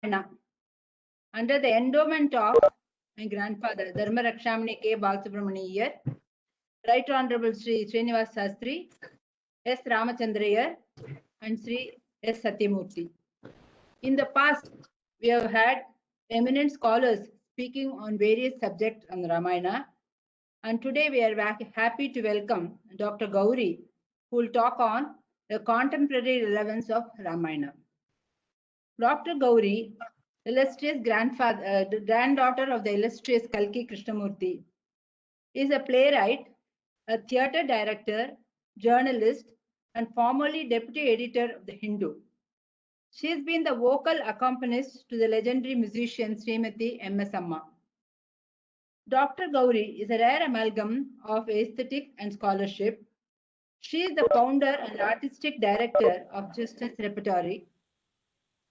Ramayana under the endowment of my grandfather, Rakshamni K. Balasubramaniys Iyer, Right Honorable Sri Srinivas Sastri, S. Ramachandra Iyer, and Sri S. Satyamurthy. In the past, we have had eminent scholars speaking on various subjects on Ramayana, and today we are happy to welcome Dr. Gowri, who will talk on the contemporary relevance of Ramayana. Dr. Gowri, illustrious granddaughter of the illustrious Kalki Krishnamurti, is a playwright, a theatre director, journalist, and formerly deputy editor of The Hindu. She has been the vocal accompanist to the legendary musician Srimati M.S. Amma. Dr. Gowri is a rare amalgam of aesthetic and scholarship. She is the founder and artistic director of Justice Repertory.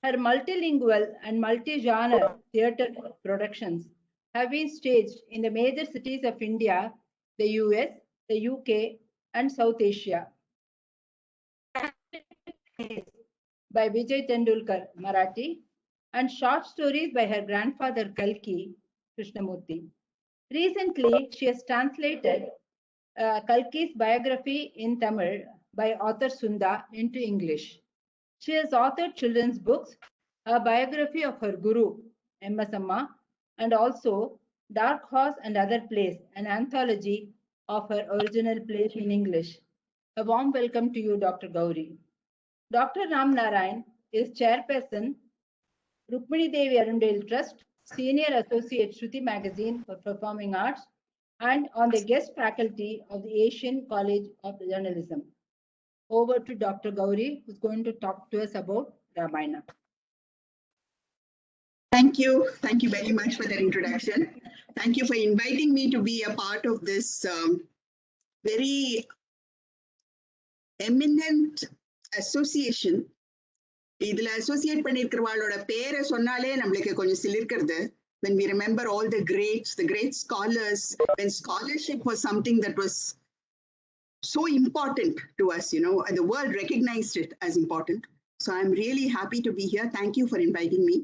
Her multilingual and multi-genre theatre productions have been staged in the major cities of India, the US, the UK, and South Asia. By Vijay Tendulkar, Marathi, and short stories by her grandfather Kalki Krishnamurti. Recently, she has translated Kalki's biography in Tamil by author Sunda into English. She has authored children's books, a biography of her guru, M.S. Amma, and also Dark Horse and Other Plays, an anthology of her original plays in English. A warm welcome to you, Dr. Gowri. Dr. Ramnarayan is chairperson, Rukmini Devi Arundale Trust, Senior Associate Shruti Magazine for Performing Arts, and on the guest faculty of the Asian College of Journalism. Over to Dr. Gowri, who's going to talk to us about Ramayana. Thank you. Thank you very much for that introduction. Thank you for inviting me to be a part of this very eminent association. Idhula associate பண்ணிருக்கிறவாளோட பேரை சொன்னாலே நம்மளுக்கு கொஞ்சம் சிலிர்க்கிறது. When we remember all the greats, the great scholars, when scholarship was something that was so important to us, and the world recognized it as important. So I'm really happy to be here. Thank you for inviting me.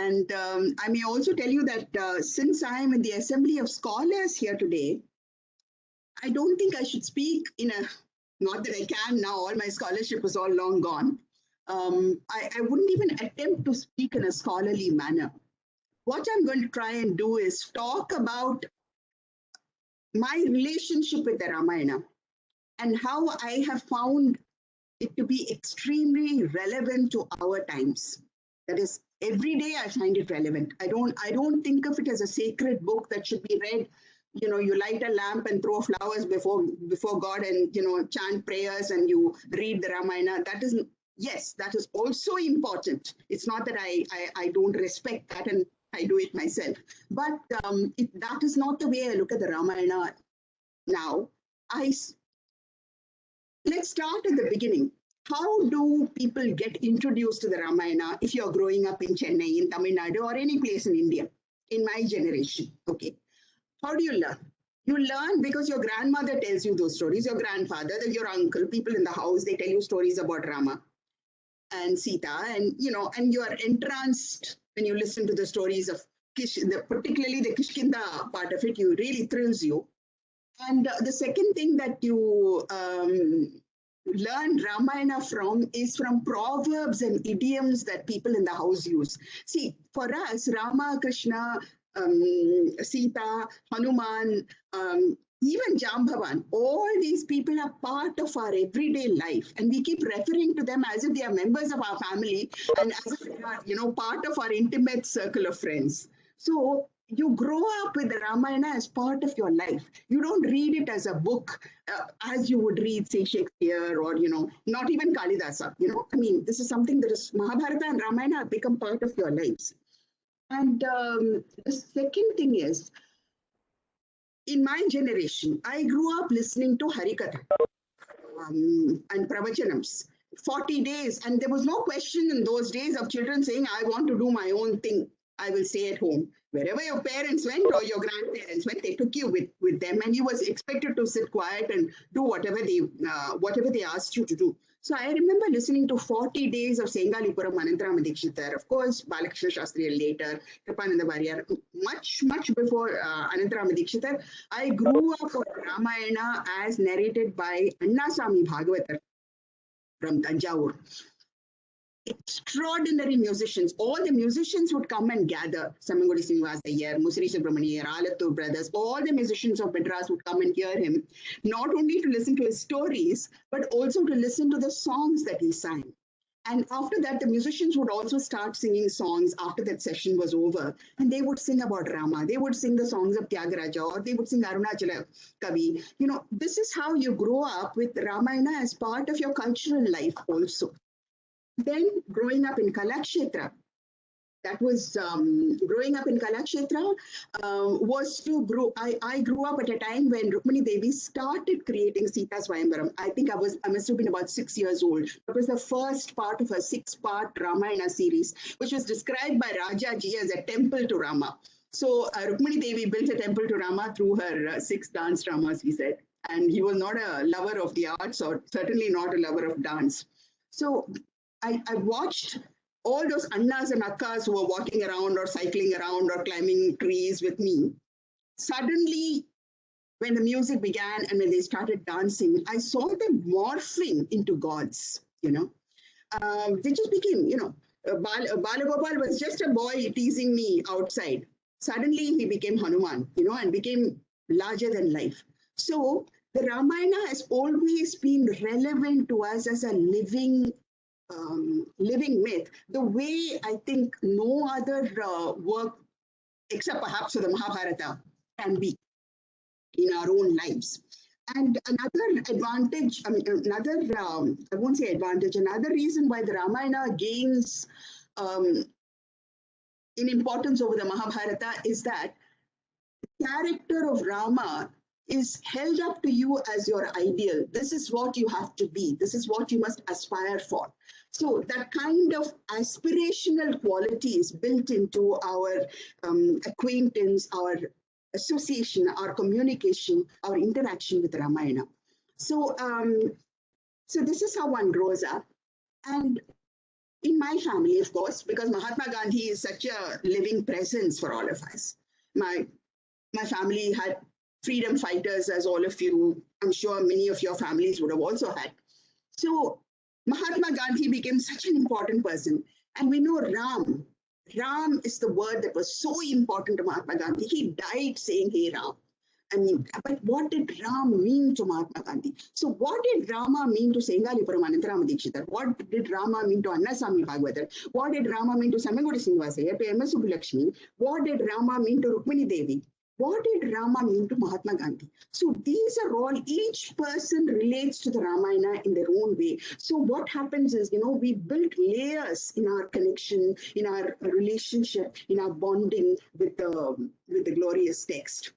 And I may also tell you that since I am in the Assembly of Scholars here today, I don't think I should speak not that I can now, all my scholarship is all long gone. I wouldn't even attempt to speak in a scholarly manner. What I'm going to try and do is talk about my relationship with the Ramayana and how I have found it to be extremely relevant to our times. That is, every day I find it relevant. I don't think of it as a sacred book that should be read. You light a lamp and throw flowers before God and, chant prayers and you read the Ramayana. Yes, that is also important. It's not that I don't respect that and I do it myself. But that is not the way I look at the Ramayana now. Let's start at the beginning. How do people get introduced to the Ramayana if you're growing up in Chennai, in Tamil Nadu, or any place in India, in my generation? Okay. How do you learn? You learn because your grandmother tells you those stories, your grandfather, your uncle, people in the house, they tell you stories about Rama and Sita, and you are entranced when you listen to the stories of particularly the Kishkinda part of it, you really thrills you. And the second thing that you learn Ramayana is from proverbs and idioms that people in the house use. See, for us, Rama, Krishna, Sita, Hanuman, even Jambavan, all these people are part of our everyday life. And we keep referring to them as if they are members of our family and as if they are, part of our intimate circle of friends. So you grow up with the Ramayana as part of your life. You don't read it as a book as you would read, say, Shakespeare or, not even Kalidasa. This is something that is Mahabharata and Ramayana have become part of your lives. And the second thing is, in my generation, I grew up listening to Harikatha and Pravachanams. 40 days. And there was no question in those days of children saying, I want to do my own thing. I will stay at home. Wherever your parents went or your grandparents went, they took you with them, and you was expected to sit quiet and do whatever they asked you to do. So I remember listening to 40 days of Sengalipuram Anantarama Dikshitar, of course, Kalakshetra Sastri later, Kripananda Variyar, much before Anantarama Dikshitar. I grew up on Ramayana as narrated by Annasamy Bhagavatar from Tanjavur. Extraordinary musicians. All the musicians would come and gather. Samangudi Srinivas Iyer, Balasubramaniys Iyer, Alattur brothers, all the musicians of Madras would come and hear him, not only to listen to his stories, but also to listen to the songs that he sang. And after that, the musicians would also start singing songs after that session was over. And they would sing about Rama. They would sing the songs of Tyagaraja, or they would sing Arunachala Kavi. You know, this is how you grow up with Ramayana as part of your cultural life also. Then growing up in Kalakshetra, that was growing up in Kalakshetra was to grow. I grew up at a time when Rukmini Devi started creating Sita Swayamvaram. I think I must have been about 6 years old. It was the first part of a 6-part Ramayana series, which was described by Rajaji as a temple to Rama. So Rukmini Devi built a temple to Rama through her 6 dance dramas, he said. And he was not a lover of the arts, or certainly not a lover of dance. So I watched all those annas and akkas who were walking around or cycling around or climbing trees with me. Suddenly, when the music began and when they started dancing, I saw them morphing into gods, you know. They just became, you know, Balagopal was just a boy teasing me outside. Suddenly, he became Hanuman, you know, and became larger than life. So the Ramayana has always been relevant to us as a living myth, the way I think no other work, except perhaps for the Mahabharata, can be in our own lives. And another advantage, I won't say advantage, another reason why the Ramayana gains in importance over the Mahabharata is that the character of Rama is held up to you as your ideal. This is what you have to be. This is what you must aspire for. So that kind of aspirational quality is built into our acquaintance, our association, our communication, our interaction with Ramayana. So, so this is how one grows up. And in my family, of course, because Mahatma Gandhi is such a living presence for all of us. My family had freedom fighters, as all of you, I'm sure many of your families would have also had. So Mahatma Gandhi became such an important person. And we know Ram. Ram is the word that was so important to Mahatma Gandhi. He died saying, "Hey Ram." I mean, but what did Ram mean to Mahatma Gandhi? So what did Rama mean to Sengalipuram Anantarama Dikshitar? What did Rama mean to Annasamy Bhagavatar? What did Rama mean to Samangudi Srinivas Iyer, to M.S. Subbulakshmi? What did Rama mean to Rukmini Devi? What did Rama mean to Mahatma Gandhi? So these are all, each person relates to the Ramayana in their own way. So what happens is, you know, we build layers in our connection, in our relationship, in our bonding with the glorious text.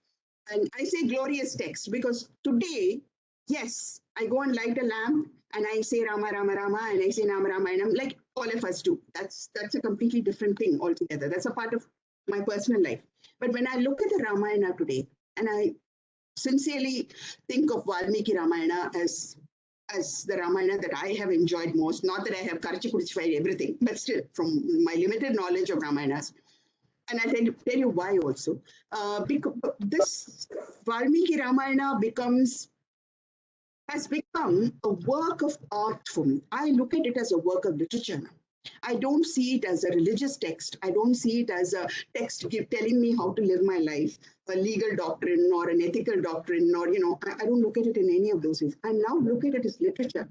And I say glorious text because today, yes, I go and light a lamp and I say Rama, Rama, Rama, and I say Nama Ramayanam, like all of us do. That's a completely different thing altogether. That's a part of my personal life. But when I look at the Ramayana today, and I sincerely think of Valmiki Ramayana as the Ramayana that I have enjoyed most, not that I have Karachi everything, but still from my limited knowledge of Ramayanas. And I'll tell you why also. Because this Valmiki Ramayana has become a work of art for me. I look at it as a work of literature now. I don't see it as a religious text. I don't see it as a text telling me how to live my life, a legal doctrine or an ethical doctrine, or, you know, I don't look at it in any of those ways. I now look at it as literature.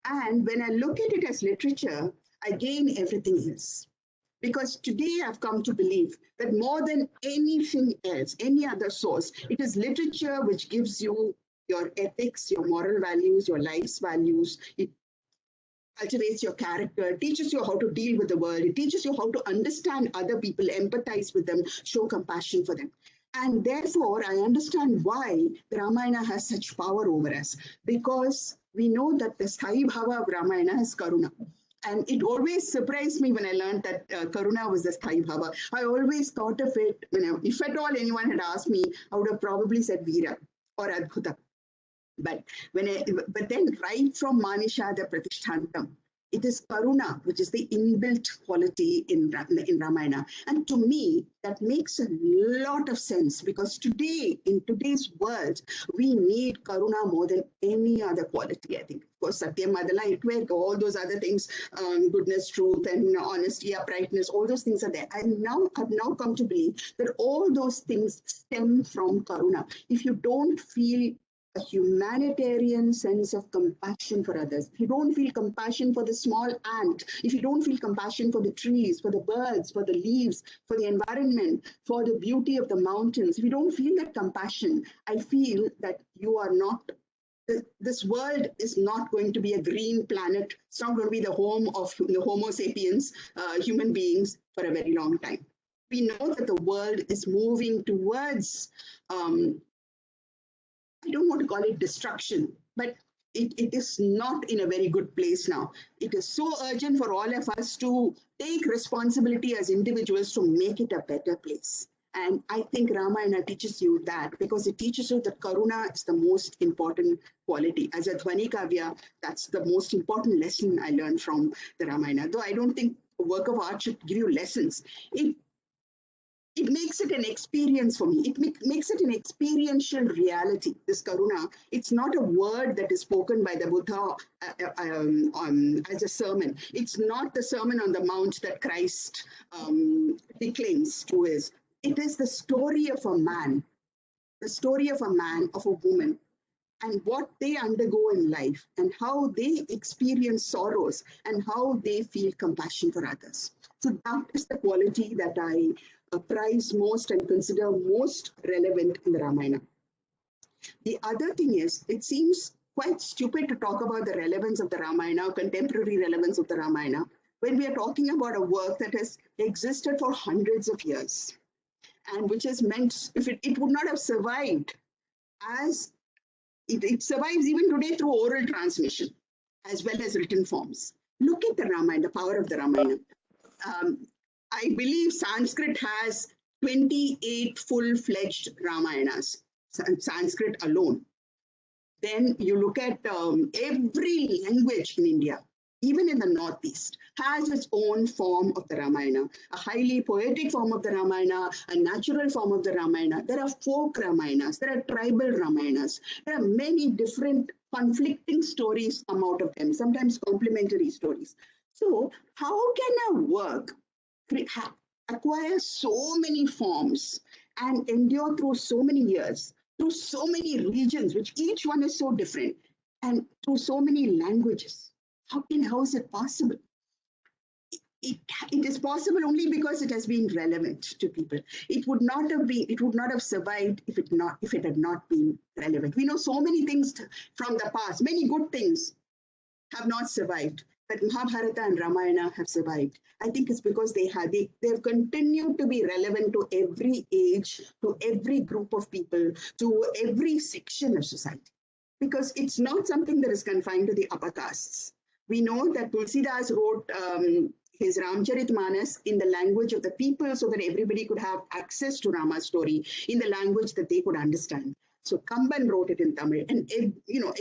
And when I look at it as literature, I gain everything else. Because today I've come to believe that more than anything else, any other source, it is literature which gives you your ethics, your moral values, your life's values. It cultivates your character, teaches you how to deal with the world. It teaches you how to understand other people, empathize with them, show compassion for them. And therefore, I understand why the Ramayana has such power over us, because we know that the Sthayi Bhava of Ramayana is Karuna. And it always surprised me when I learned that Karuna was the Sthayi Bhava. I always thought of it, if at all anyone had asked me, I would have probably said Veera or Adbhuta. But but then right from Manishada Pratishtantam, it is Karuna, which is the inbuilt quality in Ramayana. And to me, that makes a lot of sense because today, in today's world, we need Karuna more than any other quality, I think. Of course, Satyam, Madala, Itwek, all those other things, goodness, truth, and honesty, uprightness, all those things are there. I've now come to believe that all those things stem from Karuna. If you don't feel a humanitarian sense of compassion for others, if you don't feel compassion for the small ant, if you don't feel compassion for the trees, for the birds, for the leaves, for the environment, for the beauty of the mountains, if you don't feel that compassion, I feel that you are not, this world is not going to be a green planet. It's not going to be the home of the Homo sapiens, human beings, for a very long time. We know that the world is moving towards I don't want to call it destruction, but it is not in a very good place now. It is so urgent for all of us to take responsibility as individuals to make it a better place. And I think Ramayana teaches you that because it teaches you that Karuna is the most important quality. As a Dhvani Kavya, that's the most important lesson I learned from the Ramayana. Though I don't think a work of art should give you lessons. It makes it an experience for me. It makes it an experiential reality, this Karuna. It's not a word that is spoken by the Buddha as a sermon. It's not the Sermon on the Mount that Christ declaims to us. It is the story of a man, of a woman, and what they undergo in life and how they experience sorrows and how they feel compassion for others. So that is the quality that I prize most and consider most relevant in the Ramayana. The other thing is, it seems quite stupid to talk about the relevance of the Ramayana, contemporary relevance of the Ramayana, when we are talking about a work that has existed for hundreds of years and which has meant, if it would not have survived as it survives even today through oral transmission as well as written forms. Look at the Ramayana, the power of the Ramayana. I believe Sanskrit has 28 full-fledged Ramayanas, Sanskrit alone. Then you look at every language in India, even in the Northeast, has its own form of the Ramayana, a highly poetic form of the Ramayana, a natural form of the Ramayana. There are folk Ramayanas, there are tribal Ramayanas. There are many different conflicting stories come out of them, sometimes complementary stories. So how can a work acquire so many forms and endure through so many years, through so many regions, which each one is so different, and through so many languages? How is it possible? It is possible only because it has been relevant to people. It would not have survived if it had not been relevant. We know so many things from the past, many good things have not survived, but Mahabharata and Ramayana have survived. I think it's because they've continued to be relevant to every age, to every group of people, to every section of society. Because it's not something that is confined to the upper castes. We know that Tulsidas wrote his Ramcharitmanas in the language of the people so that everybody could have access to Rama's story in the language that they could understand. So Kamban wrote it in Tamil, and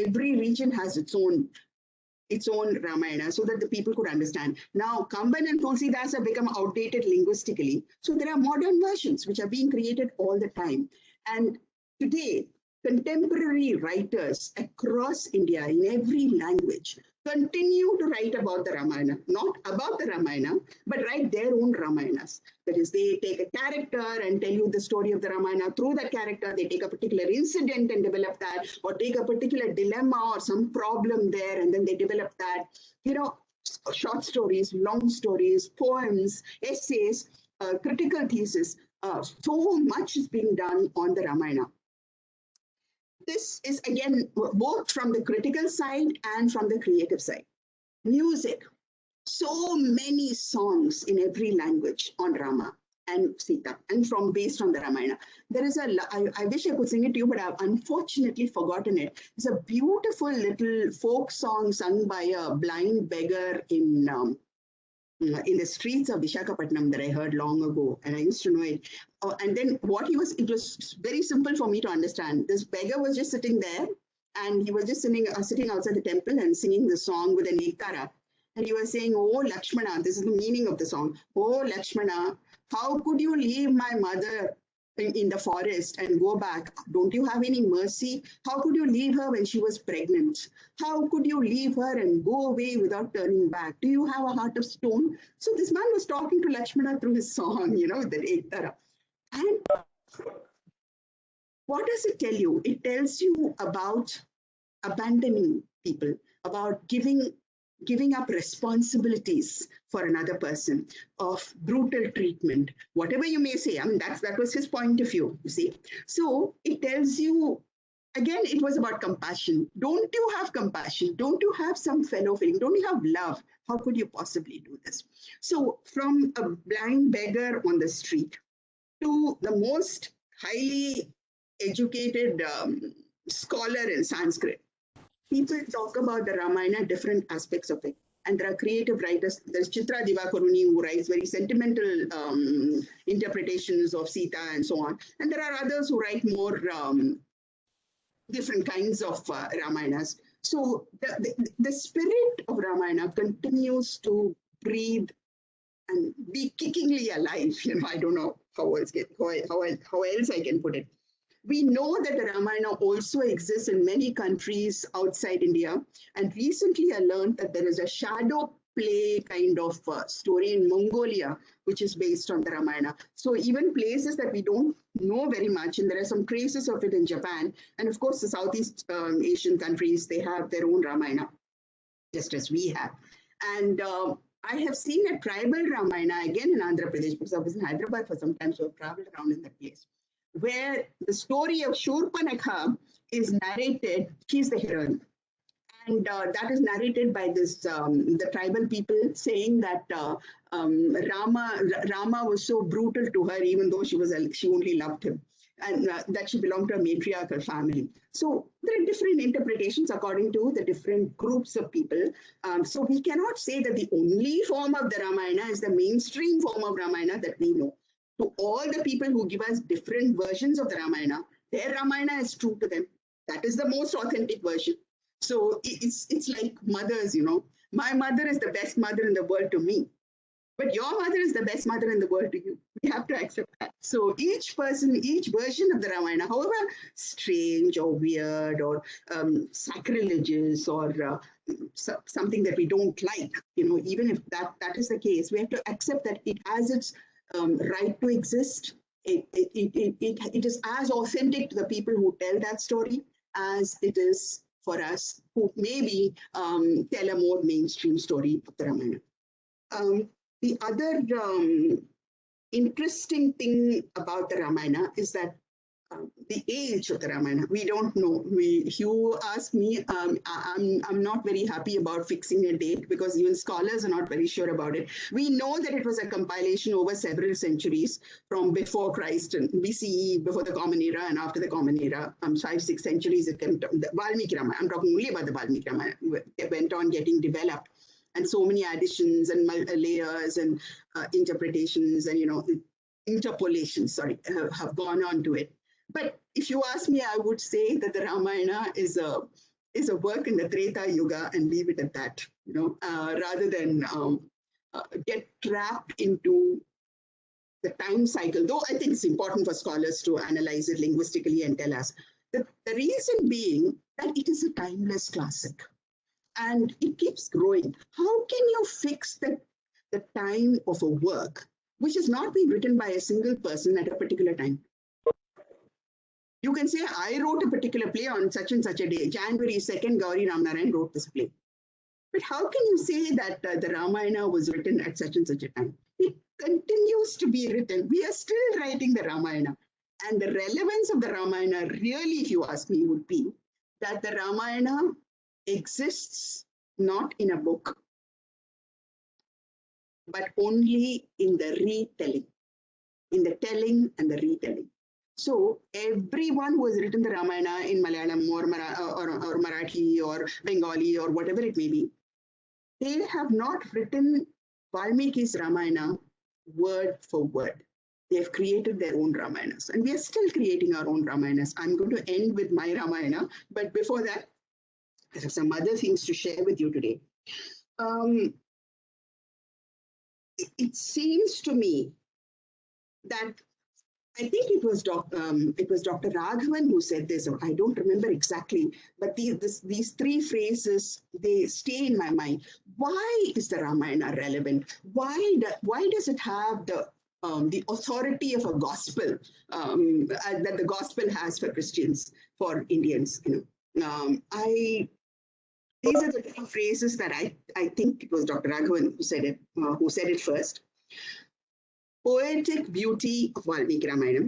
every region has its own Ramayana so that the people could understand. Now, Kamban and Tulsidas have become outdated linguistically. So there are modern versions which are being created all the time. And today, contemporary writers across India in every language continue to write about the Ramayana, not about the Ramayana, but write their own Ramayanas. That is, they take a character and tell you the story of the Ramayana. Through that character, they take a particular incident and develop that, or take a particular dilemma or some problem there, and then they develop that. Short stories, long stories, poems, essays, critical thesis. So much is being done on the Ramayana. This is, again, both from the critical side and from the creative side. Music. So many songs in every language on Rama and Sita, and based on the Ramayana. There is I wish I could sing it to you, but I've unfortunately forgotten it. It's a beautiful little folk song sung by a blind beggar in the streets of Visakhapatnam that I heard long ago, and I used to know it. And then it was very simple for me to understand. This beggar was just sitting there, And he was just sitting outside the temple and singing the song with an ekara. And he was saying, "Oh, Lakshmana," this is the meaning of the song. "Oh, Lakshmana, how could you leave my mother in the forest and go back? Don't you have any mercy? How could you leave her when she was pregnant? How could you leave her and go away without turning back? Do you have a heart of stone?" So this man was talking to Lakshmana through his song, the Ekara. And what does it tell you? It tells you about abandoning people, about giving up responsibilities for another person, of brutal treatment, whatever you may say. I mean, that was his point of view, you see. So it tells you, again, it was about compassion. Don't you have compassion? Don't you have some fellow feeling? Don't you have love? How could you possibly do this? So from a blind beggar on the street to the most highly educated scholar in Sanskrit, people talk about the Ramayana, different aspects of it. And there are creative writers. There's Chitra Divakaruni, who writes very sentimental interpretations of Sita and so on. And there are others who write more different kinds of Ramayanas. So the spirit of Ramayana continues to breathe and be kickingly alive. I don't know how else I can put it. We know that the Ramayana also exists in many countries outside India. And recently I learned that there is a shadow play kind of story in Mongolia, which is based on the Ramayana. So even places that we don't know very much, and there are some traces of it in Japan. And of course, the Southeast Asian countries, they have their own Ramayana, just as we have. And I have seen a tribal Ramayana again in Andhra Pradesh, because I was in Hyderabad for some time, so I've traveled around in that place, where the story of Shurpanakha is narrated. She's the heroine. And that is narrated by the tribal people, saying that Rama was so brutal to her, even though she only loved him, and that she belonged to a matriarchal family. So there are different interpretations according to the different groups of people. So we cannot say that the only form of the Ramayana is the mainstream form of Ramayana that we know. To all the people who give us different versions of the Ramayana, their Ramayana is true to them. That is the most authentic version. So it's like mothers, My mother is the best mother in the world to me, but your mother is the best mother in the world to you. We have to accept that. So each person, each version of the Ramayana, however strange or weird or sacrilegious or something that we don't like, even if that is the case, we have to accept that it has its right to exist. It is as authentic to the people who tell that story as it is for us who maybe tell a more mainstream story of the Ramayana. The other interesting thing about the Ramayana is that the age of the Ramayana, we don't know. You ask me, I'm not very happy about fixing a date, because even scholars are not very sure about it. We know that it was a compilation over several centuries, from before Christ and BCE, before the Common Era, and after the Common Era, 5-6 centuries. The Valmiki Ramayana, I'm talking only about the Valmiki Ramayana, it went on getting developed. And so many additions and layers and interpretations and, interpolations, have gone on to it. But if you ask me, I would say that the Ramayana is a work in the Treta Yuga, and leave it at that, rather than get trapped into the time cycle. Though I think it's important for scholars to analyze it linguistically and tell us. The reason being that it is a timeless classic, and it keeps growing. How can you fix the time of a work which has not been written by a single person at a particular time? You can say, I wrote a particular play on such and such a day. January 2nd, Gowri Ramnarayan wrote this play. But how can you say that the Ramayana was written at such and such a time? It continues to be written. We are still writing the Ramayana. And the relevance of the Ramayana, really, if you ask me, would be that the Ramayana exists not in a book, but only in the retelling, in the telling and the retelling. So everyone who has written the Ramayana in Malayalam or Marathi or Bengali or whatever it may be, they have not written Valmiki's Ramayana word for word. They have created their own Ramayanas, and we are still creating our own Ramayanas. I'm going to end with my Ramayana, but before that, I have some other things to share with you today. It seems to me that I think it was Dr. Raghavan who said this, or I don't remember exactly, but these three phrases, they stay in my mind. Why is the Ramayana relevant? Why does it have the authority of a gospel that the gospel has for Christians, for Indians? These are the three phrases that I think it was Dr. Raghavan who said it first. Poetic beauty of Valmiki Ramayana,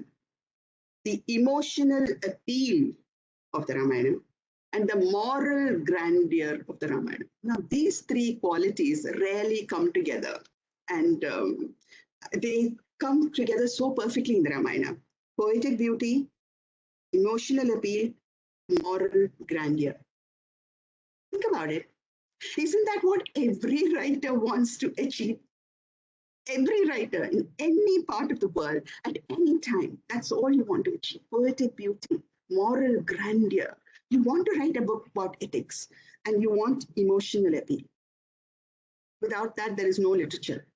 the emotional appeal of the Ramayana, and the moral grandeur of the Ramayana. Now, these three qualities rarely come together, and they come together so perfectly in the Ramayana. Poetic beauty, emotional appeal, moral grandeur. Think about it. Isn't that what every writer wants to achieve? Every writer in any part of the world at any time, that's all you want to achieve. Poetic beauty, moral grandeur. You want to write a book about ethics, and you want emotional appeal. Without that, there is no literature.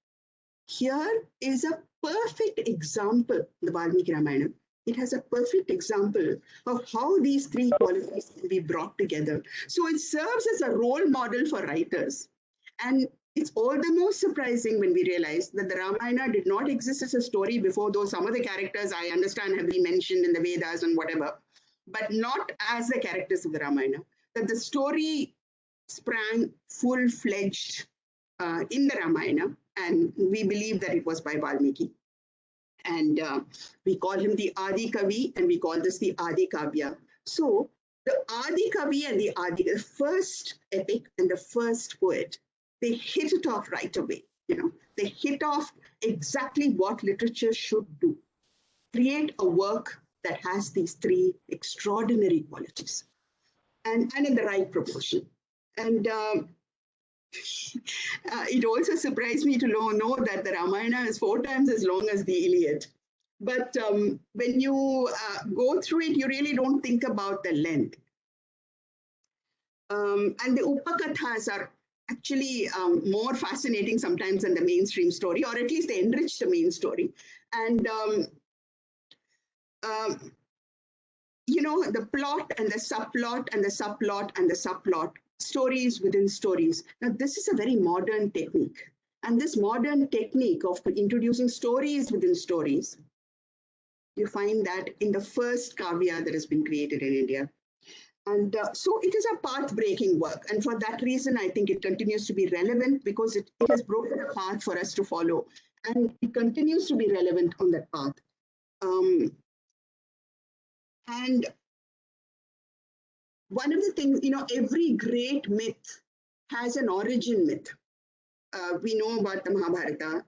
Here is a perfect example, the Valmiki Ramayana. It has a perfect example of how these three qualities can be brought together. So it serves as a role model for writers. And it's all the more surprising when we realize that the Ramayana did not exist as a story before, though some of the characters I understand have been mentioned in the Vedas and whatever, but not as the characters of the Ramayana. That the story sprang full-fledged in the Ramayana, and we believe that it was by Valmiki. And we call him the Adi Kavi, and we call this the Adi Kavya. So the Adi Kavi and the first epic and the first poet, they hit it off right away. They hit off exactly what literature should do. Create a work that has these three extraordinary qualities, and in the right proportion. And it also surprised me to know that the Ramayana is 4 times as long as the Iliad. But when you go through it, you really don't think about the length. And the Upakathas are actually more fascinating sometimes than the mainstream story, or at least they enrich the main story. And the plot and the subplot and the subplot and the subplot, stories within stories. Now, this is a very modern technique. And this modern technique of introducing stories within stories, you find that in the first kavya that has been created in India. And so it is a path-breaking work. And for that reason, I think it continues to be relevant because it has broken a path for us to follow. And it continues to be relevant on that path. And one of the things, every great myth has an origin myth. We know about the Mahabharata.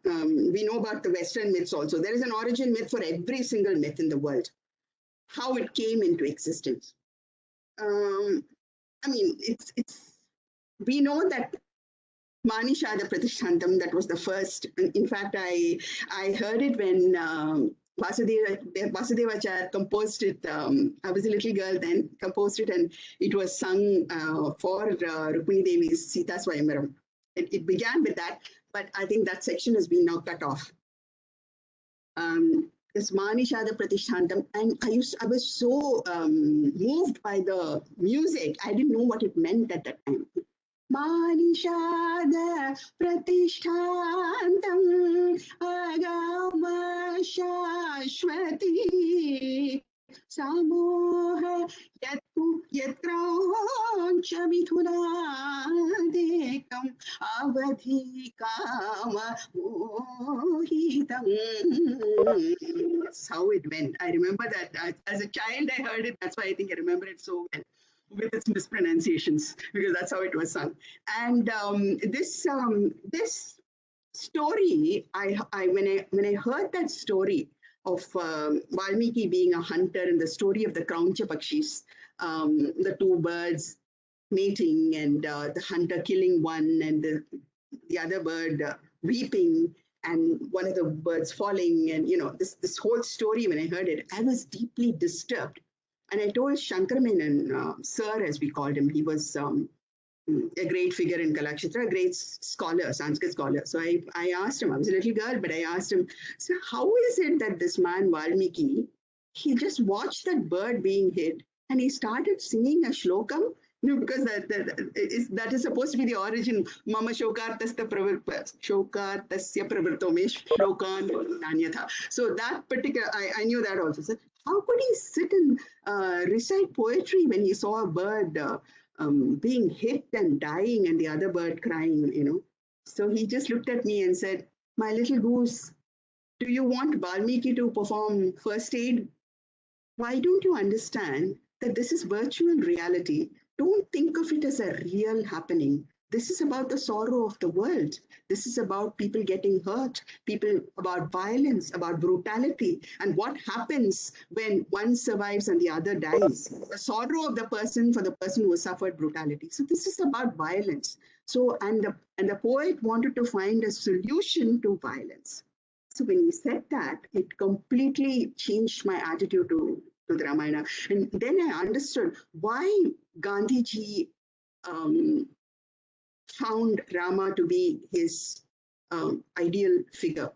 We know about the Western myths also. There is an origin myth for every single myth in the world, how it came into existence. We know that Manishada Pratishtantam, that was the first. In fact, I heard it when Vasudevacharya composed it. I was a little girl then, composed it, and it was sung for Rukmini Devi's Sita Swayamvaram. It began with that, but I think that section has been now cut off. This Manishada Pratishtantam, and I was so moved by the music. I didn't know what it meant at that time. Manishada Pratishtantam Agama Shashwati Samoha Yatrancha Mithunadekam Avadhi Kama Mohitam. That's how it went. I remember that as a child I heard it. That's why I think I remember it so well, with its mispronunciations, because that's how it was sung. And this story, when I heard that story of Valmiki being a hunter, and the story of the Krauncha Pakshis, the two birds mating, and the hunter killing one and the other bird weeping, and one of the birds falling, and this whole story. When I heard it, I was deeply disturbed, and I told Shankar Menon, sir, as we called him. He was a great figure in Kalakshetra, a great scholar, Sanskrit scholar. So I asked him, I was a little girl, but I asked him, so how is it that this man Valmiki, he just watched that bird being hit and he started singing a shlokam? Because that is supposed to be the origin. Mama shokartasya pravrto me shlokan nanyatha. So that particular, I knew that also. So how could he sit and recite poetry when he saw a bird being hit and dying and the other bird crying? So he just looked at me and said, my little goose, do you want Valmiki to perform first aid? Why don't you understand that this is virtual reality? Don't think of it as a real happening. This is about the sorrow of the world. This is about people getting hurt, about violence, about brutality, and what happens when one survives and the other dies. The sorrow of the person for the person who suffered brutality. So this is about violence. So, and the poet wanted to find a solution to violence. So when he said that, it completely changed my attitude to the Ramayana. And then I understood why Gandhiji found Rama to be his ideal figure.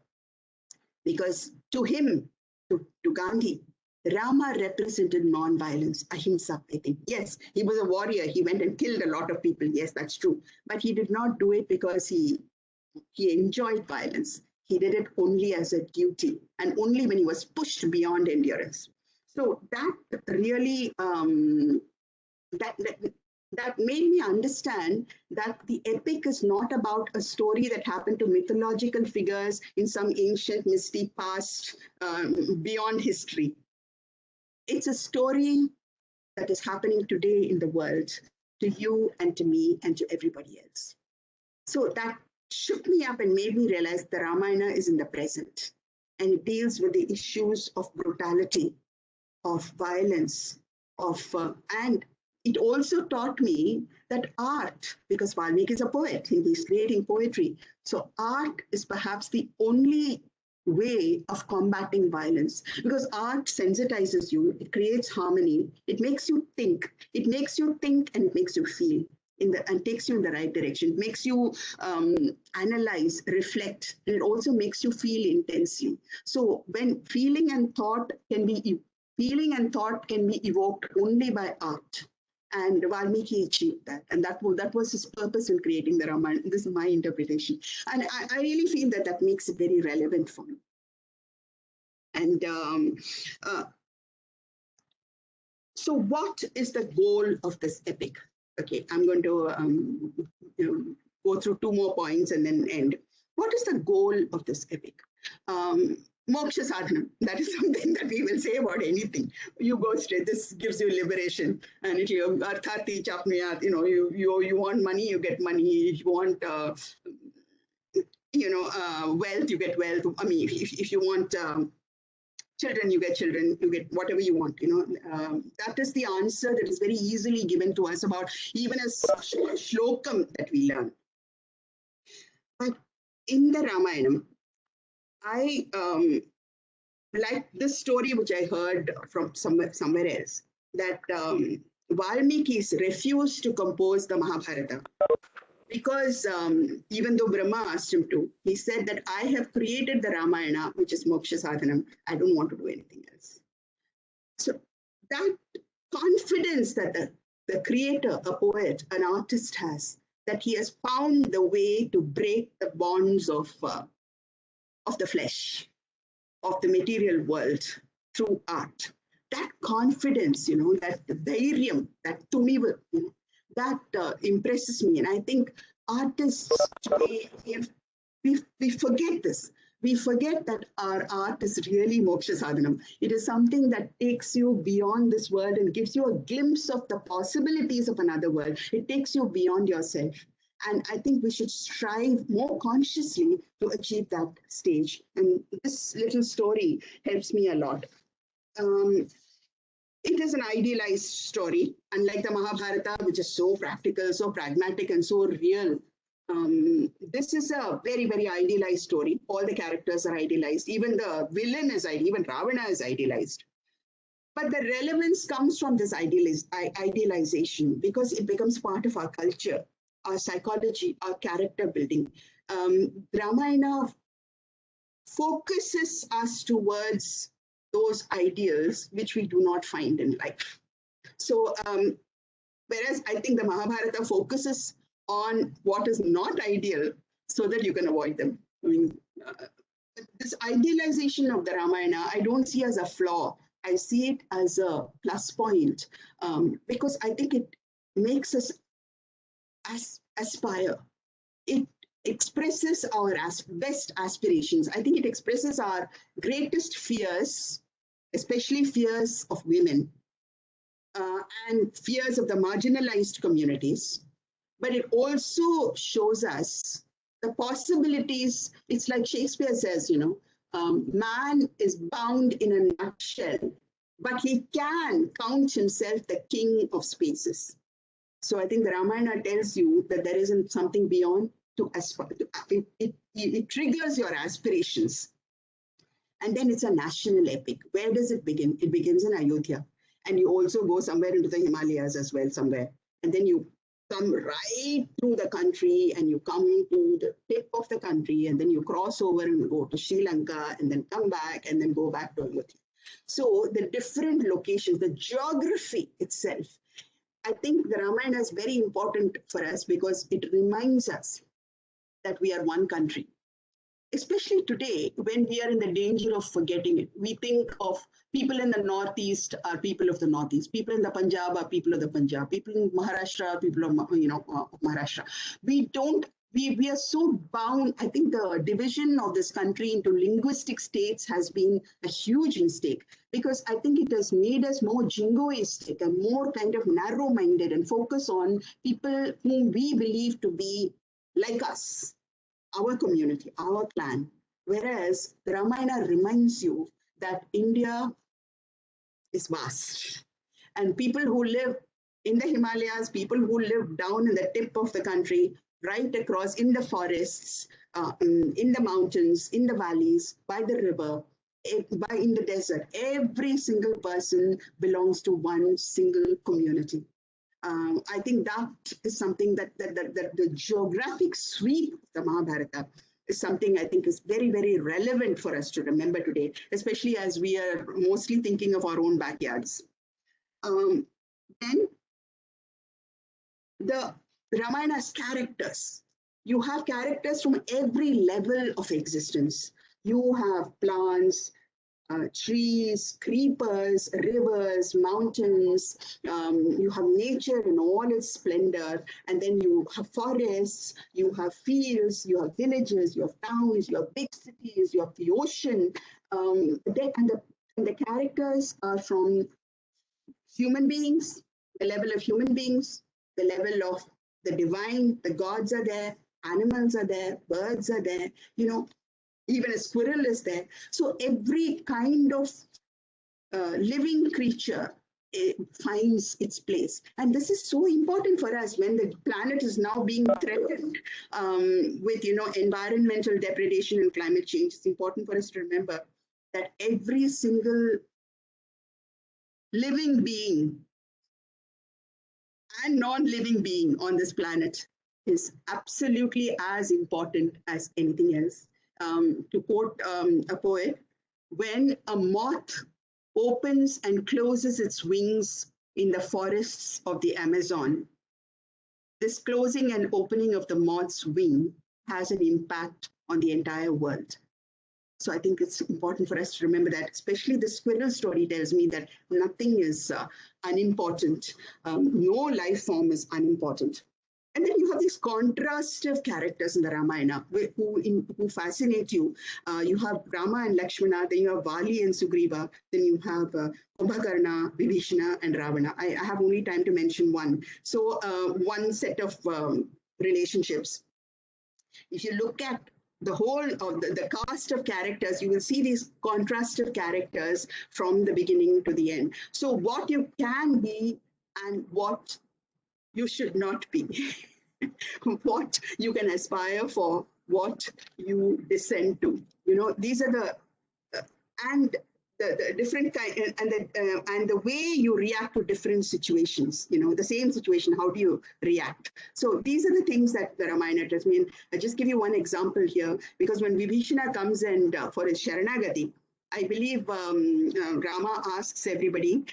Because to him, to Gandhi, Rama represented non-violence, ahimsa, I think. Yes, he was a warrior. He went and killed a lot of people. Yes, that's true. But he did not do it because he enjoyed violence. He did it only as a duty and only when he was pushed beyond endurance. So that really, that made me understand that the epic is not about a story that happened to mythological figures in some ancient misty past beyond history. It's a story that is happening today in the world, to you and to me and to everybody else. So that shook me up and made me realize the Ramayana is in the present, and it deals with the issues of brutality, of violence, and it also taught me that art, because Valmiki is a poet and he's creating poetry, so art is perhaps the only way of combating violence, because art sensitizes you, it creates harmony, it makes you think and it makes you feel and takes you in the right direction. It makes you analyze, reflect, and it also makes you feel intensely. So when feeling and thought can be evoked only by art, and Valmiki achieved that, and that was his purpose in creating the Ramayana. This is my interpretation, and I really feel that makes it very relevant for me. And so what is the goal of this epic? Okay, I'm going to go through two more points and then end. What is the goal of this epic? Moksha sadhana. That is something that we will say about anything. You go straight. This gives you liberation, and if you arthati chapniyat, you want money, you get money. If you want wealth, you get wealth. I mean, if you want children, you get children, you get whatever you want, that is the answer that is very easily given to us about even a shlokam that we learn. But in the Ramayana, I like this story which I heard from somewhere else, that Valmiki's refused to compose the Mahabharata because even though Brahma asked him to, he said that I have created the Ramayana, which is Moksha Sadhanam. I don't want to do anything else. So that confidence that the creator, a poet, an artist has, that he has found the way to break the bonds of the flesh, of the material world through art. That confidence, that dhairyam, that tumivu, that impresses me. And I think artists today, we forget this. We forget that our art is really moksha sadhanam. It is something that takes you beyond this world and gives you a glimpse of the possibilities of another world. It takes you beyond yourself. And I think we should strive more consciously to achieve that stage. And this little story helps me a lot. It is an idealized story, unlike the Mahabharata, which is so practical, so pragmatic, and so real. This is a very, very idealized story. All the characters are idealized. Even the villain is idealized. Even Ravana is idealized. But the relevance comes from this idealization because it becomes part of our culture, our psychology, our character building. Ramayana focuses us towards those ideals which we do not find in life. So, whereas I think the Mahabharata focuses on what is not ideal so that you can avoid them. I mean, this idealization of the Ramayana, I don't see as a flaw. I see it as a plus point because I think it makes us aspire. It expresses our best aspirations. I think it expresses our greatest fears, especially fears of women and fears of the marginalized communities. But it also shows us the possibilities. It's like Shakespeare says, man is bound in a nutshell, but he can count himself the king of spaces. So I think the Ramayana tells you that there isn't something beyond to aspire to. It triggers your aspirations. And then it's a national epic. Where does it begin? It begins in Ayodhya. And you also go somewhere into the Himalayas as well, somewhere. And then you come right through the country and you come to the tip of the country and then you cross over and go to Sri Lanka and then come back and then go back to Ayodhya. So the different locations, the geography itself, I think the Ramayana is very important for us because it reminds us that we are one country. Especially today, when we are in the danger of forgetting it, we think of people in the Northeast are people of the Northeast, people in the Punjab are people of the Punjab, people in Maharashtra are people of Maharashtra. We are so bound. I think the division of this country into linguistic states has been a huge mistake because I think it has made us more jingoistic and more kind of narrow-minded and focus on people whom we believe to be like us, our community, our clan. Whereas the Ramayana reminds you that India is vast. And people who live in the Himalayas, people who live down in the tip of the country, right across in the forests, in the mountains, in the valleys, by the river, in the desert, every single person belongs to one single community. I think that is something that the geographic sweep of the Mahabharata is something I think is very, very relevant for us to remember today, especially as we are mostly thinking of our own backyards. Then the Ramayana's characters. You have characters from every level of existence. You have plants, trees, creepers, rivers, mountains. You have nature in all its splendor. And then you have forests, you have fields, you have villages, you have towns, you have big cities, you have the ocean. And the characters are from human beings, the level of human beings, the level of the divine, the gods are there, animals are there, birds are there, even a squirrel is there. So every kind of living creature finds its place. And this is so important for us when the planet is now being threatened with, environmental degradation and climate change. It's important for us to remember that every single living being and non-living being on this planet is absolutely as important as anything else. To quote a poet, when a moth opens and closes its wings in the forests of the Amazon, this closing and opening of the moth's wing has an impact on the entire world. So I think it's important for us to remember that, especially the squirrel story tells me that nothing is unimportant. No life form is unimportant. And then you have these contrastive characters in the Ramayana who fascinate you. You have Rama and Lakshmana, then you have Vali and Sugriva, then you have Kumbhakarna, Vibhishana, and Ravana. I have only time to mention one. So one set of relationships. If you look at the whole of the cast of characters, you will see these contrastive characters from the beginning to the end. So what you can be and what you should not be. what you can aspire for, what you descend to. These are the and the different kind and the way you react to different situations. The same situation, how do you react? So these are the things that the Ramayana does. I'll just give you one example here, because when Vibhishana comes and for his Sharanagati, I believe Rama asks everybody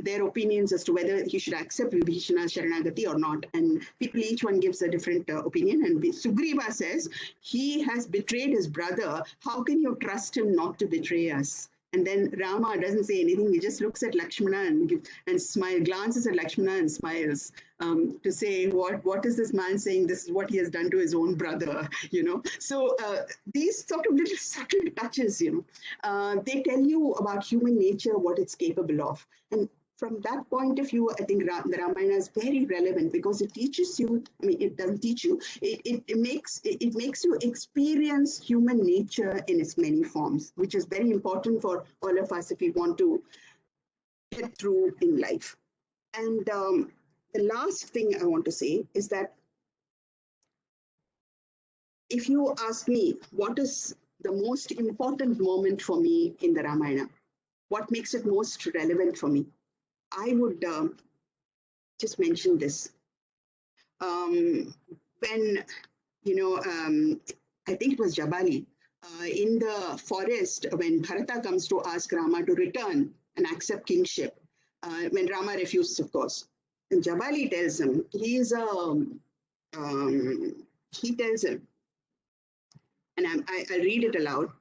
their opinions as to whether he should accept Vibhishana's Sharanagati or not. And people, each one gives a different opinion. And Sugriva says, he has betrayed his brother. How can you trust him not to betray us? And then Rama doesn't say anything. He just looks at Lakshmana and glances at Lakshmana and smiles to say, what is this man saying? This is what he has done to his own brother, So these sort of little subtle touches, they tell you about human nature, what it's capable of. And from that point of view, I think the Ramayana is very relevant, because it teaches you, it doesn't teach you, it makes you experience human nature in its many forms, which is very important for all of us if we want to get through in life. And the last thing I want to say is that if you ask me, what is the most important moment for me in the Ramayana? What makes it most relevant for me? I would just mention this. When, I think it was Jabali, in the forest, when Bharata comes to ask Rama to return and accept kingship, when Rama refuses, of course. And Jabali tells him, he tells him, and I'll read it aloud.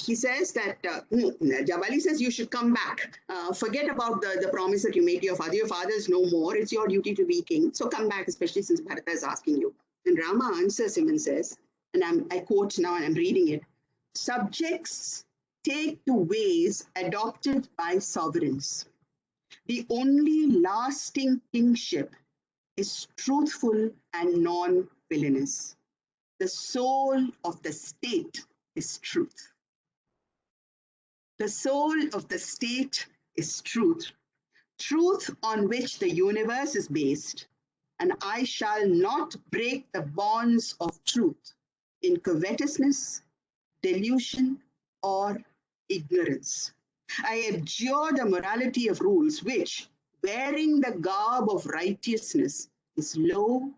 He says that, Jabali says, you should come back. Forget about the promise that you made to your father. Your father is no more. It's your duty to be king. So come back, especially since Bharata is asking you. And Rama answers him and says, and I quote now and I'm reading it, subjects take to ways adopted by sovereigns. The only lasting kingship is truthful and non-villainous. The soul of the state is truth. The soul of the state is truth, truth on which the universe is based, and I shall not break the bonds of truth in covetousness, delusion, or ignorance. I abjure the morality of rules which, wearing the garb of righteousness, is low,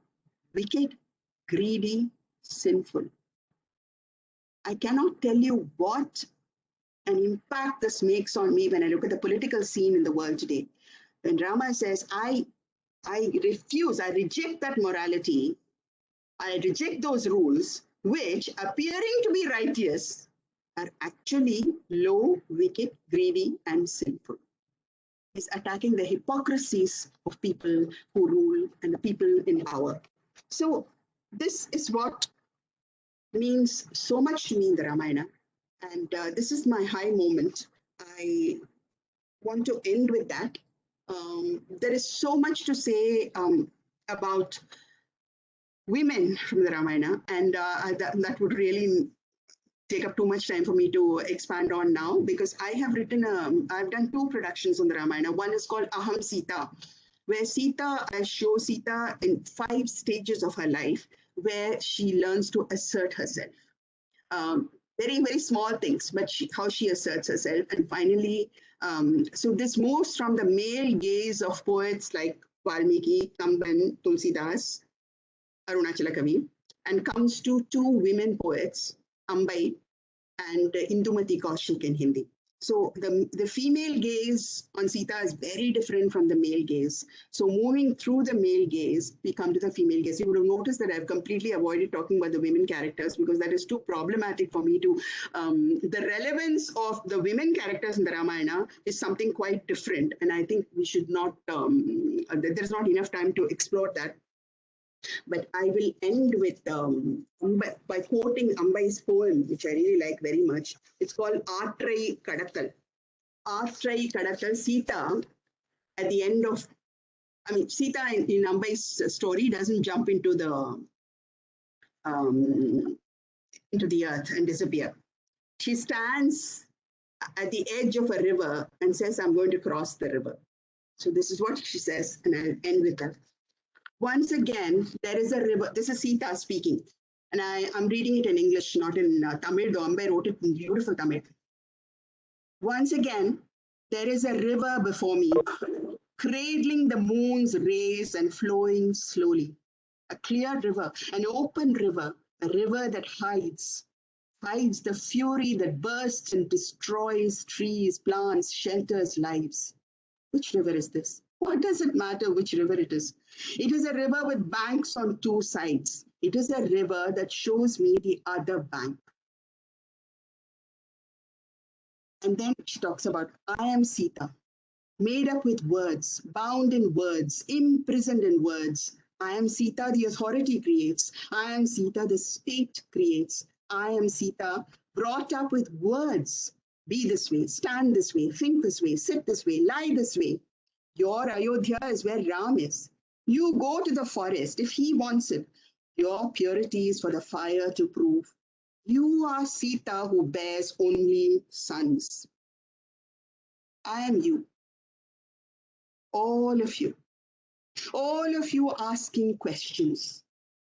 wicked, greedy, sinful. I cannot tell you what an impact this makes on me when I look at the political scene in the world today. When Rama says, I refuse, I reject that morality, I reject those rules, which, appearing to be righteous, are actually low, wicked, greedy, and sinful. He's attacking the hypocrisies of people who rule and the people in power. So this is what means so much to me in the Ramayana. And this is my high moment. I want to end with that. There is so much to say about women from the Ramayana, and that would really take up too much time for me to expand on now, because I have I've done 2 productions on the Ramayana. One is called Aham Sita, where I show Sita in 5 stages of her life, where she learns to assert herself. Very, very small things, but how she asserts herself. And finally, so this moves from the male gaze of poets like Valmiki, Kamban, Tulsidas, Arunachala Kavi, and comes to 2 women poets, Ambai and Indumati Kaushik in Hindi. So the female gaze on Sita is very different from the male gaze. So moving through the male gaze, we come to the female gaze. You would have noticed that I've completely avoided talking about the women characters, because that is too problematic for me to, the relevance of the women characters in the Ramayana is something quite different. And I think we should not, there's not enough time to explore that. But I will end with by quoting Ambai's poem, which I really like very much. It's called Aatrai Kadakal. Aatrai Kadakal, Sita, at the end of, Sita in Ambai's story doesn't jump into the earth and disappear. She stands at the edge of a river and says, I'm going to cross the river. So this is what she says, and I'll end with that. Once again, there is a river. This is Sita speaking. And I'm reading it in English, not in Tamil, though Ambai wrote it in beautiful Tamil. Once again, there is a river before me, cradling the moon's rays and flowing slowly. A clear river, an open river, a river that hides the fury that bursts and destroys trees, plants, shelters, lives. Which river is this? What does it matter which river it is? It is a river with banks on two sides. It is a river that shows me the other bank. And then she talks about, I am Sita, made up with words, bound in words, imprisoned in words. I am Sita, the authority creates. I am Sita, the state creates. I am Sita, brought up with words. Be this way, stand this way, think this way, sit this way, lie this way. Your Ayodhya is where Ram is. You go to the forest if he wants it. Your purity is for the fire to prove. You are Sita who bears only sons. I am you. All of you asking questions.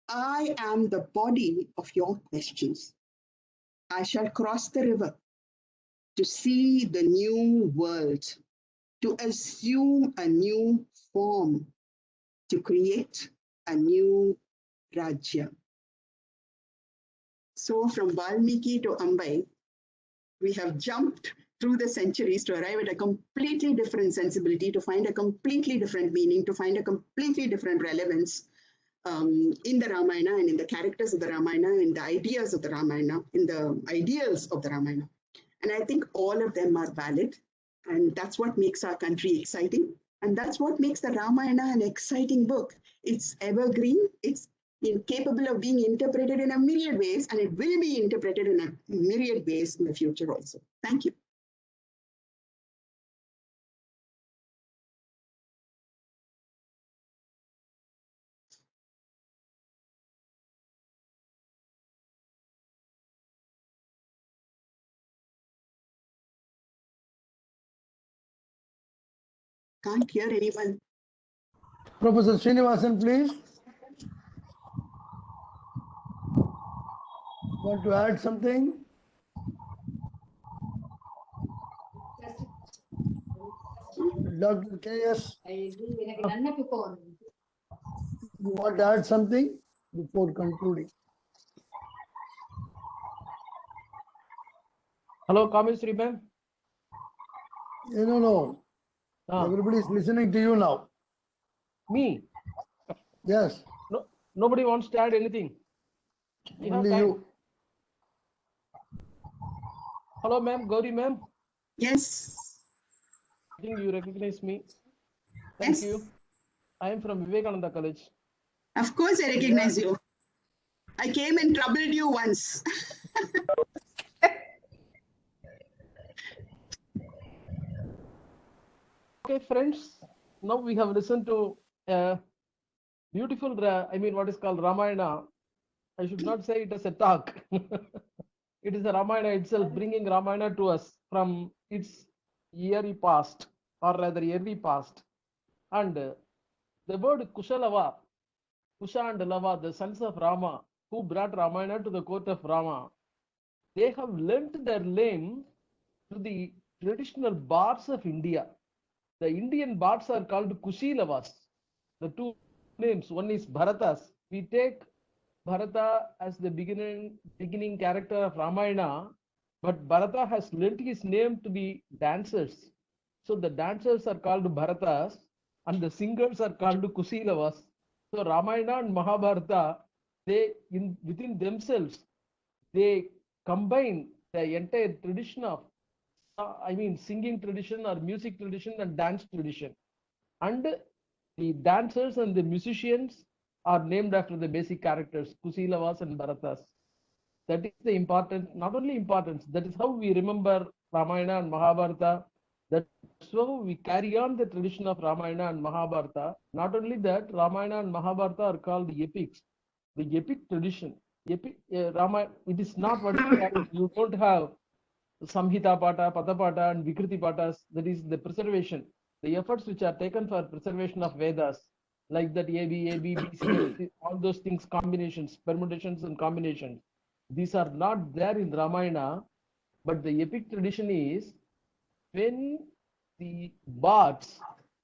I am the body of your questions. I shall cross the river to see the new world, to assume a new form, to create a new Rajya. So from Valmiki to Ambai, we have jumped through the centuries to arrive at a completely different sensibility, to find a completely different meaning, to find a completely different relevance in the Ramayana and in the characters of the Ramayana, in the ideas of the Ramayana, in the ideals of the Ramayana. And I think all of them are valid. And that's what makes our country exciting. And that's what makes the Ramayana an exciting book. It's evergreen. It's capable of being interpreted in a myriad ways, and it will be interpreted in a myriad ways in the future also. Thank you. Can't hear anyone. Professor Srinivasan, please. Want to add something? Dr. K.S., you want to add something before concluding? Hello, Kamesri ma'am. No. Everybody is listening to you now. Me? Yes. No, nobody wants to add anything. Only you. Hello, ma'am. Gowri ma'am. Yes. I think you recognize me. Thank you. I am from Vivekananda College. Of course, I recognize you. I came and troubled you once. Okay, friends. Now we have listened to beautiful, what is called Ramayana. I should not say it as a talk. It is the Ramayana itself, bringing Ramayana to us from its yeary past, or rather early past. And the word Kushalava, Kusha and Lava, the sons of Rama, who brought Ramayana to the court of Rama, they have lent their name to the traditional bards of India. The Indian bards are called Kushilavas. The two names, one is Bharatas. We take Bharata as the beginning character of Ramayana, but Bharata has lent his name to the dancers. So the dancers are called Bharatas and the singers are called Kushilavas. So Ramayana and Mahabharata, within themselves, they combine the entire tradition of singing tradition or music tradition and dance tradition. And the dancers and the musicians are named after the basic characters, Kusilavas and Bharatas. That is the important, not only importance, that is how we remember Ramayana and Mahabharata. That's how we carry on the tradition of Ramayana and Mahabharata. Not only that, Ramayana and Mahabharata are called the epics. The epic tradition. Ramayana, it is not what you don't have Samhita Pata, Patapata, and Vikriti Patas. That is the preservation. The efforts which are taken for preservation of Vedas. like that A, B, B, C, all those things, combinations, permutations and combinations. These are not there in Ramayana, but the epic tradition is when the bards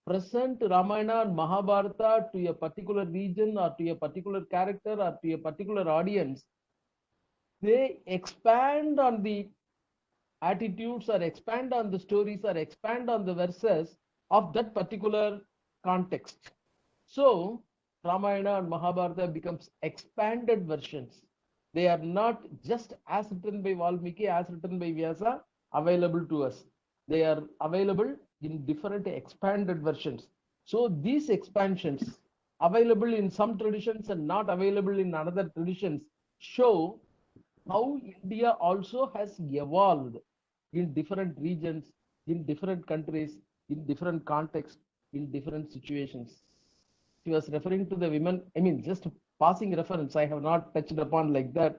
present Ramayana and Mahabharata to a particular region or to a particular character or to a particular audience, they expand on the attitudes or expand on the stories or expand on the verses of that particular context. So Ramayana and Mahabharata becomes expanded versions. They are not just as written by Valmiki, as written by Vyasa, available to us. They are available in different expanded versions. So these expansions, available in some traditions and not available in another traditions, show how India also has evolved in different regions, in different countries, in different contexts, in different situations. He was referring to the women, I mean, just passing reference, I have not touched upon like that,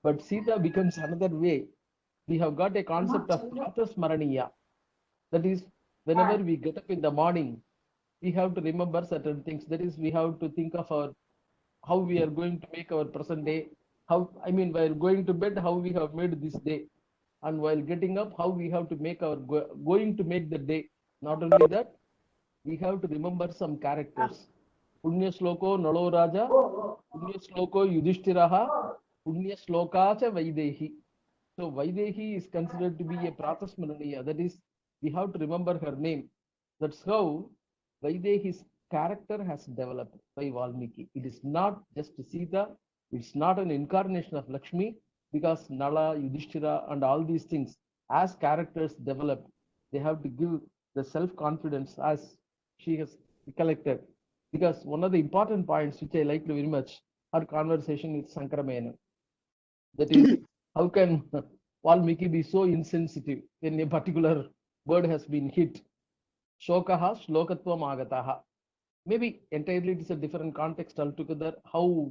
but Sita becomes another way. We have got a concept of Pratasmaraniya. That is, whenever we get up in the morning, we have to remember certain things. That is, we have to think of our how we are going to make our present day. How, I mean, while going to bed, how we have made this day, and while getting up, how we have to make our going to make the day. Not only that, we have to remember some characters. Punya Sloko Nalo Raja, Punya Sloko Yudhishthiraha, Punya Slokacha Vaidehi. So Vaidehi is considered to be a Pratasmaraniya. That is, we have to remember her name. That's how Vaidehi's character has developed by Valmiki. It is not just Sita, it's not an incarnation of Lakshmi, because Nala, Yudhishthira, and all these things, as characters develop, they have to give the self-confidence as she has collected. Because one of the important points which I like very much, her conversation with Sankaramayanan. That is, how can Valmiki be so insensitive when a particular word has been hit? Shokaha Shlokatvam Agataha. Maybe entirely it is a different context altogether. How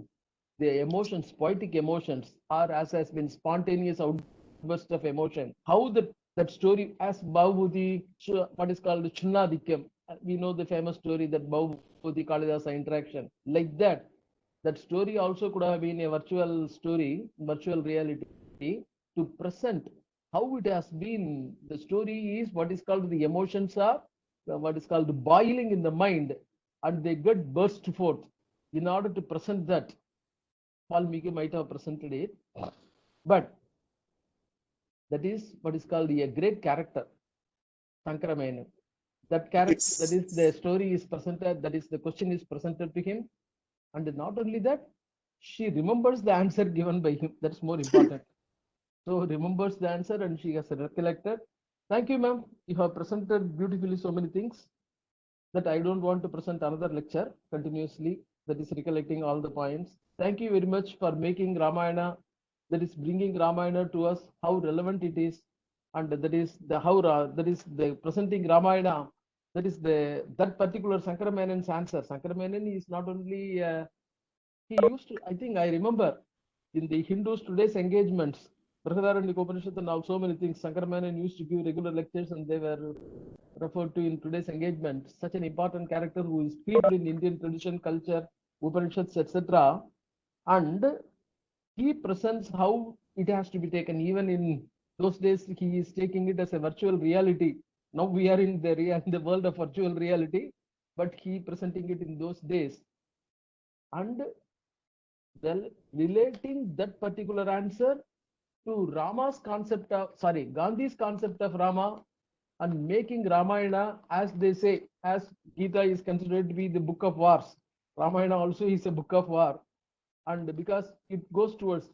the emotions, poetic emotions, are as has been spontaneous outburst of emotion. How that story, as Bhavabhuti, what is called Chunnadikyam, we know the famous story that Bhavabhuti Kalidasa interaction. Like that, that story also could have been a virtual story, virtual reality, to present how it has been. The story is what is called the emotions are what is called boiling in the mind, and they get burst forth. In order to present that, Valmiki might have presented it, but that is what is called a great character, Sankaramayanan. That character, that is the story is presented, that is the question is presented to him, and not only that, she remembers the answer given by him. That's more important. So remembers the answer and she has recollected. Thank you, ma'am. You have presented beautifully so many things that I don't want to present another lecture continuously, that is recollecting all the points. Thank you very much for making Ramayana, that is bringing Ramayana to us, how relevant it is, and that is the how that is the presenting Ramayana, that is that particular Sankaramayanan's answer. Sankaramayanan is not only he used to, I think I remember in the Hindus today's engagements, Brihadaranyaka Upanishad and all so many things, Sankaramayanan used to give regular lectures and they were referred to in today's engagement. Such an important character who is steeped in Indian tradition, culture, Upanishads, etc. And he presents how it has to be taken. Even in those days, he is taking it as a virtual reality. Now we are in the world of virtual reality, but he presenting it in those days. And then relating that particular answer to Rama's concept of, Gandhi's concept of Rama, and making Ramayana, as they say, as Gita is considered to be the book of wars, Ramayana also is a book of war. And because it goes towards,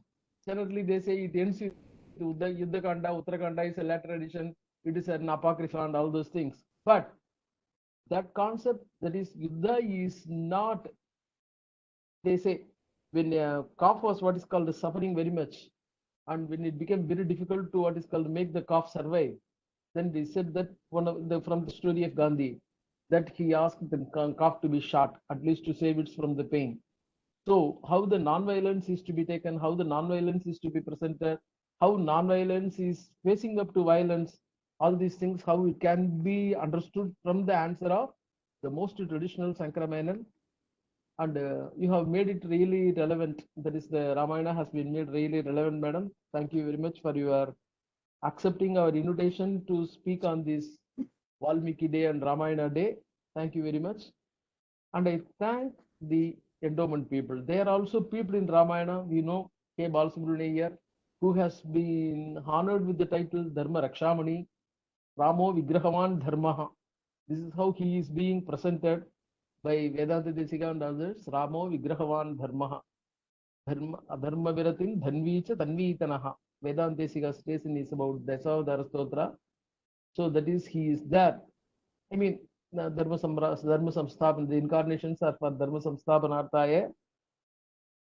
generally they say it ends with Yuddha Kanda, Uttarakhanda is a later edition, it is an apocrypha and all those things. But that concept, that is Yuddha, is not, they say, when calf was what is called suffering very much, and when it became very difficult to what is called make the calf survive, then they said that from the story of Gandhi, that he asked the calf to be shot, at least to save it from the pain. So how the non-violence is to be taken, how the non-violence is to be presented, how non-violence is facing up to violence, all these things, how it can be understood from the answer of the most traditional Sankaramayanan, and you have made it really relevant. That is, the Ramayana has been made really relevant, madam. Thank you very much for your accepting our invitation to speak on this Valmiki Day and Ramayana Day. Thank you very much. And I thank the endowment people. They are also people in Ramayana. We know K. Balasubramaniys Iyer, who has been honored with the title Dharma Rakshamani, Ramo Vigrahavan Dharmaha. This is how he is being presented by Vedanta Desika and others. Ramo Vigrahavan Dharmaha. Dharma Viratin Dhanvicha Tanvitanaha. Vedanta Desika's station is about Dasavadara Stotra. So that is, he is there. I mean, Dharma Samsthapan, the incarnations are for Dharma Samsthapanarthaya,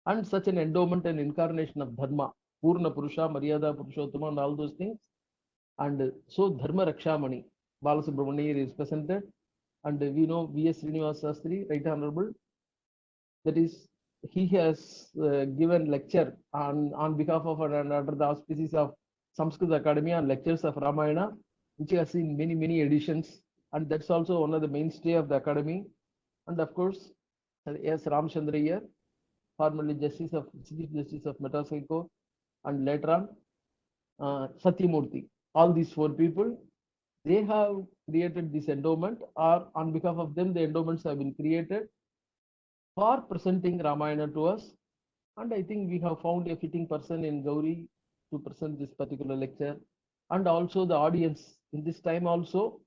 and such an endowment and incarnation of Dharma, Purna Purusha, Maryada Purushottama, and all those things. And so Dharma Rakshamani, Balasubramaniys Iyer is presented, and we know V.S. Srinivas Sastri, Right Honorable, that is, he has given lecture on behalf of and under the auspices of Samskrita Academy on lectures of Ramayana, which has seen many editions, and that's also one of the mainstay of the academy. And of course, S. Ramachandra Iyer, formerly Chief Justice of Madras High Court, and later on Satyamurthy. All these four people, they have created this endowment, or on behalf of them, the endowments have been created for presenting Ramayana to us. And I think we have found a fitting person in Gowri to present this particular lecture. And also the audience in this time also,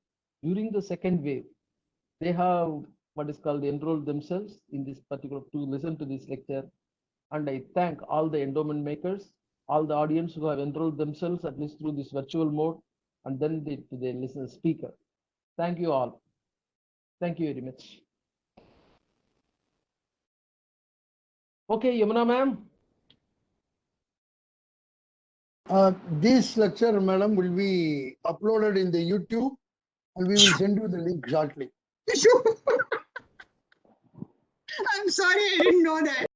during the second wave, they have what is called enrolled themselves in this particular to listen to this lecture. And I thank all the endowment makers, all the audience who have enrolled themselves at least through this virtual mode, and then to the listener speaker. Thank you all. Thank you very much. Okay, Yamuna ma'am. This lecture, madam, will be uploaded in the YouTube, and we will send you the link shortly. I'm sorry, I didn't know that.